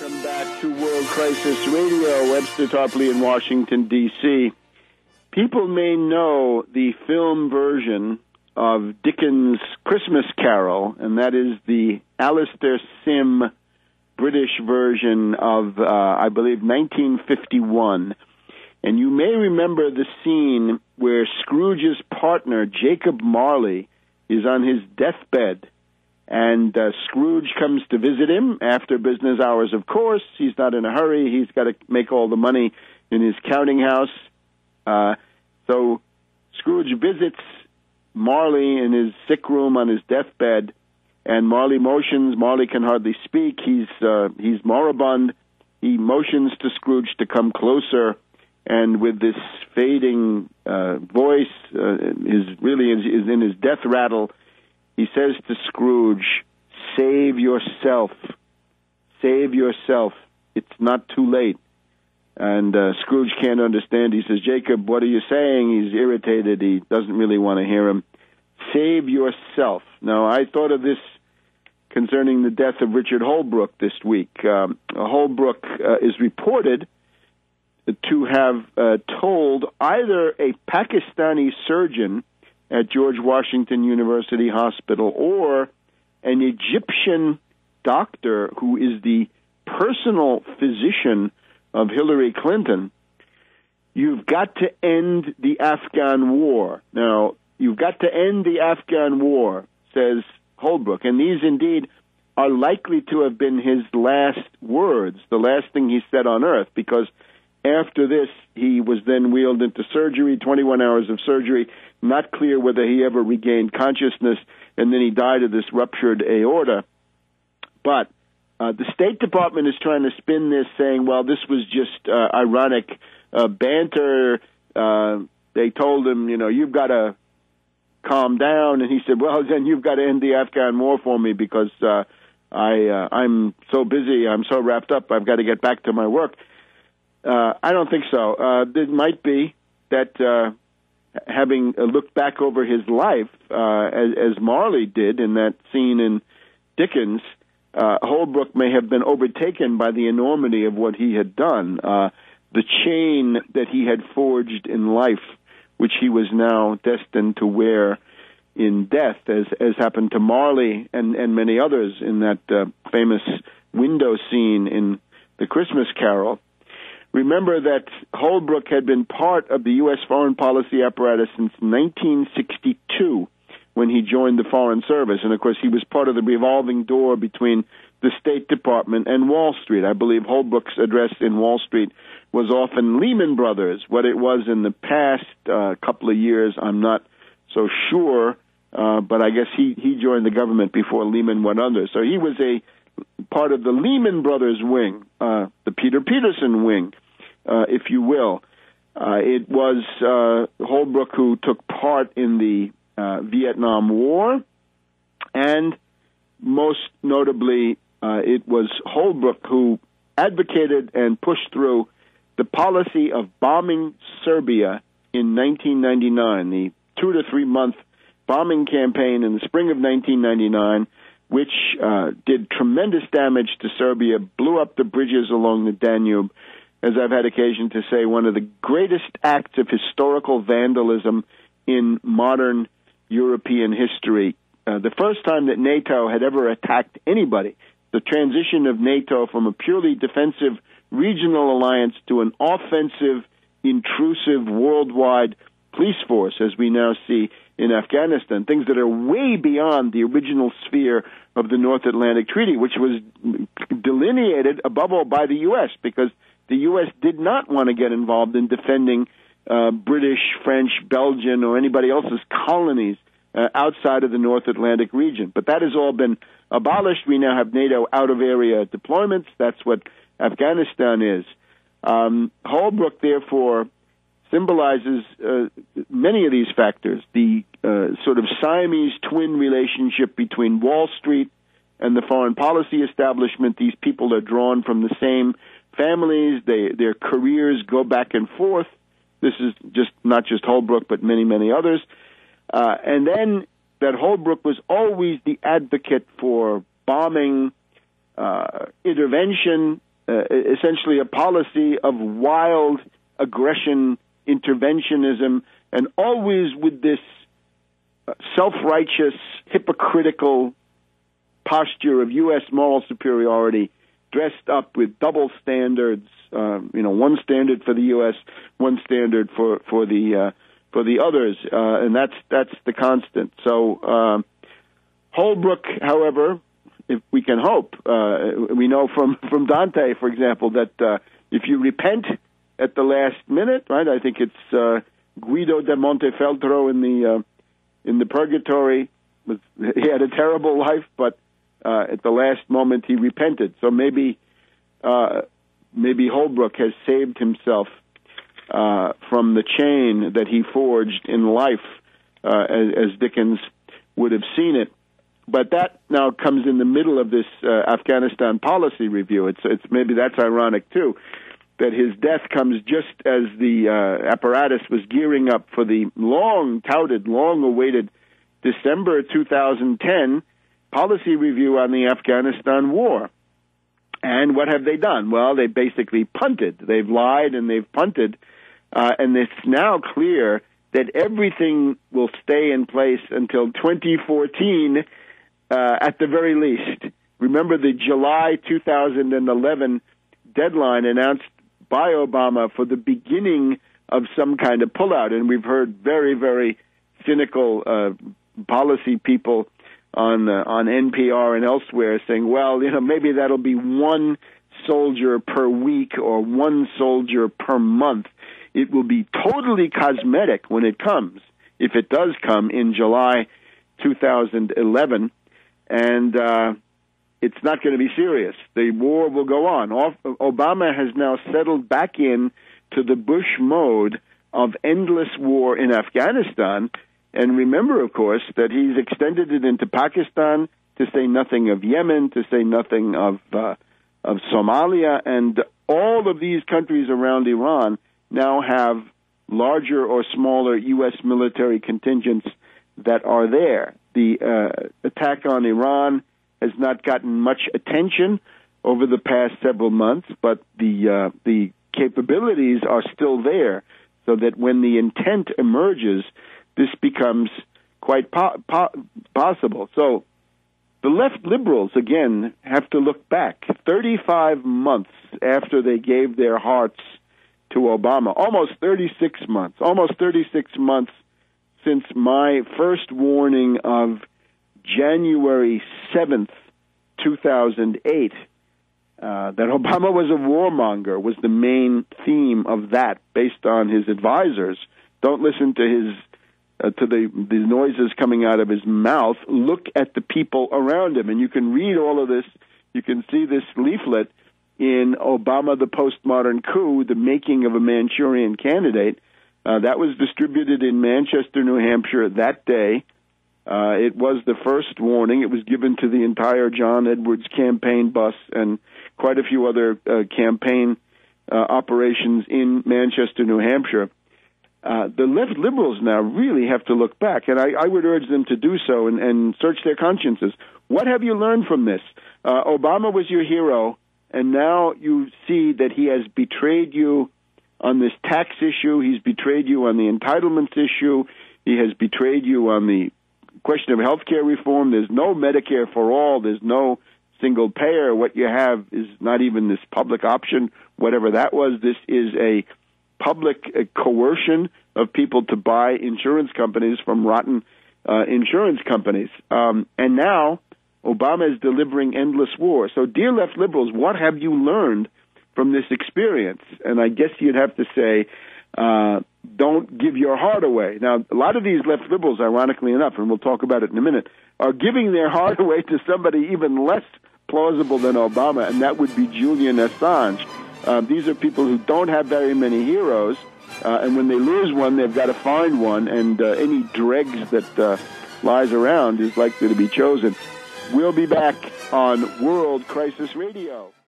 Welcome back to World Crisis Radio. Webster, Tarpley in Washington, D.C. People may know the film version of Dickens' Christmas Carol, and that is the Alistair Sim British version of, I believe, 1951. And you may remember the scene where Scrooge's partner, Jacob Marley, is on his deathbed. And Scrooge comes to visit him after business hours, of course. He's not in a hurry. He's got to make all the money in his counting house. So Scrooge visits Marley in his sick room on his deathbed, and Marley motions. Marley can hardly speak. He's moribund. He motions to Scrooge to come closer, and with this fading voice, is in his death rattle, he says to Scrooge, "Save yourself. Save yourself. It's not too late." And Scrooge can't understand. He says, "Jacob, what are you saying?" He's irritated. He doesn't really want to hear him. Save yourself. Now, I thought of this concerning the death of Richard Holbrooke this week. Holbrooke is reported to have told either a Pakistani surgeon at George Washington University Hospital or an Egyptian doctor who is the personal physician of Hillary Clinton, "You've got to end the Afghan war." Now, you've got to end the Afghan war, says Holbrooke, and these indeed are likely to have been his last words, the last thing he said on earth, because after this, he was then wheeled into surgery, 21 hours of surgery, not clear whether he ever regained consciousness, and then he died of this ruptured aorta. But the State Department is trying to spin this, saying, well, this was just ironic banter. They told him, you've got to calm down, and he said, well, then you've got to end the Afghan war for me because I'm so busy, I'm so wrapped up, I've got to get back to my work. I don't think so. It might be that having looked back over his life, as Marley did in that scene in Dickens, Holbrooke may have been overtaken by the enormity of what he had done, the chain that he had forged in life, which he was now destined to wear in death, as happened to Marley and many others in that famous window scene in The Christmas Carol. Remember that Holbrooke had been part of the U.S. foreign policy apparatus since 1962 when he joined the Foreign Service. And, of course, he was part of the revolving door between the State Department and Wall Street. I believe Holbrooke's address in Wall Street was often Lehman Brothers. What it was in the past couple of years, I'm not so sure, but I guess he joined the government before Lehman went under. So he was a part of the Lehman Brothers wing, the Peter Peterson wing, if you will. It was Holbrooke who took part in the Vietnam War, and most notably, it was Holbrooke who advocated and pushed through the policy of bombing Serbia in 1999, the 2 to 3 month bombing campaign in the spring of 1999, which did tremendous damage to Serbia, blew up the bridges along the Danube. As I've had occasion to say, one of the greatest acts of historical vandalism in modern European history. The first time that NATO had ever attacked anybody, the transition of NATO from a purely defensive regional alliance to an offensive, intrusive, worldwide police force, as we now see in Afghanistan, things that are way beyond the original sphere of the North Atlantic Treaty, which was delineated above all by the U.S., because the U.S. did not want to get involved in defending British, French, Belgian, or anybody else's colonies outside of the North Atlantic region. But that has all been abolished. We now have NATO out-of-area deployments. That's what Afghanistan is. Holbrooke, therefore, symbolizes many of these factors, the sort of Siamese twin relationship between Wall Street and the foreign policy establishment. These people are drawn from the same families. Their careers go back and forth. This is not just Holbrooke, but many, many others. And then that Holbrooke was always the advocate for bombing, intervention, essentially a policy of wild aggression, interventionism, and always with this self-righteous, hypocritical posture of U.S. moral superiority, dressed up with double standards. One standard for the U.S., one standard for the others, and that's the constant. So Holbrooke, however, if we can hope, we know from Dante, for example, that if you repent at the last minute, right? I think it's Guido da Montefeltro in the Purgatory. He had a terrible life, but at the last moment he repented. So maybe Holbrooke has saved himself from the chain that he forged in life, as Dickens would have seen it. But that now comes in the middle of this Afghanistan policy review. It's maybe that's ironic too, that his death comes just as the apparatus was gearing up for the long-touted, long-awaited December 2010 policy review on the Afghanistan war. And what have they done? Well, they basically punted. They've lied and they've punted. And it's now clear that everything will stay in place until 2014 at the very least. Remember the July 2011 deadline announced by Obama for the beginning of some kind of pullout. And we've heard very, very cynical policy people on NPR and elsewhere saying, well, maybe that'll be one soldier per week or one soldier per month. It will be totally cosmetic when it comes, if it does come in July 2011, and it's not going to be serious. The war will go on. Obama has now settled back in to the Bush mode of endless war in Afghanistan. And remember, of course, that he's extended it into Pakistan, to say nothing of Yemen, to say nothing of Somalia, and all of these countries around Iran now have larger or smaller U.S. military contingents that are there. The attack on Iran has not gotten much attention over the past several months, but the capabilities are still there, so that when the intent emerges, this becomes quite possible. So the left liberals, again, have to look back 35 months after they gave their hearts to Obama, almost 36 months since my first warning of January 7th, 2008, that Obama was a warmonger was the main theme of that, based on his advisors. Don't listen to his the noises coming out of his mouth. Look at the people around him, and you can read all of this. You can see this leaflet in Obama, the Postmodern Coup, the Making of a Manchurian Candidate. That was distributed in Manchester, New Hampshire that day. It was the first warning. It was given to the entire John Edwards campaign bus and quite a few other campaign operations in Manchester, New Hampshire. The left liberals now really have to look back, and I would urge them to do so and search their consciences. What have you learned from this? Obama was your hero, and now you see that he has betrayed you on this tax issue. He's betrayed you on the entitlements issue. He has betrayed you on the question of health care reform. There's no Medicare for all. There's no single payer. What you have is not even this public option, whatever that was. This is a public coercion of people to buy insurance companies from rotten insurance companies. And now Obama is delivering endless war. So, dear left liberals, what have you learned from this experience? And I guess you'd have to say, don't give your heart away. Now, a lot of these left liberals, ironically enough, and we'll talk about it in a minute, are giving their heart away to somebody even less plausible than Obama, and that would be Julian Assange. These are people who don't have very many heroes, and when they lose one, they've got to find one, and any dregs that lies around is likely to be chosen. We'll be back on World Crisis Radio.